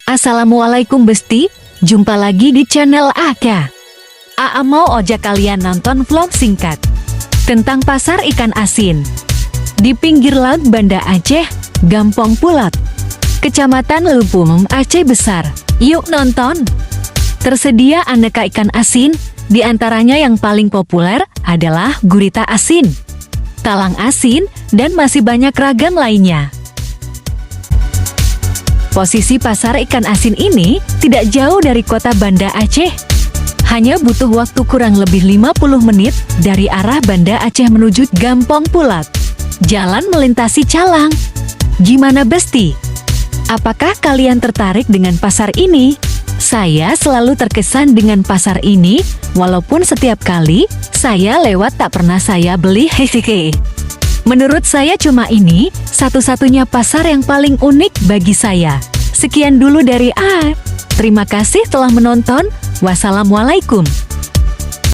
Assalamualaikum Besti, jumpa lagi di channel Aka. Aa mau ojak kalian nonton vlog singkat tentang pasar ikan asin di pinggir laut Banda Aceh, Gampong Pulat, Kecamatan Lupum, Aceh Besar. Yuk nonton! Tersedia aneka ikan asin, di antaranya yang paling populer adalah gurita asin, talang asin, dan masih banyak ragam lainnya. Posisi pasar ikan asin ini tidak jauh dari kota Banda Aceh. Hanya butuh waktu kurang lebih 50 menit dari arah Banda Aceh menuju Gampong Pulat. Jalan melintasi Calang. Gimana Besti? Apakah kalian tertarik dengan pasar ini? Saya selalu terkesan dengan pasar ini, walaupun setiap kali saya lewat tak pernah saya beli. Hehehe. Menurut saya cuma ini satu-satunya pasar yang paling unik bagi saya. Sekian dulu dari A. Terima kasih telah menonton. Wassalamualaikum.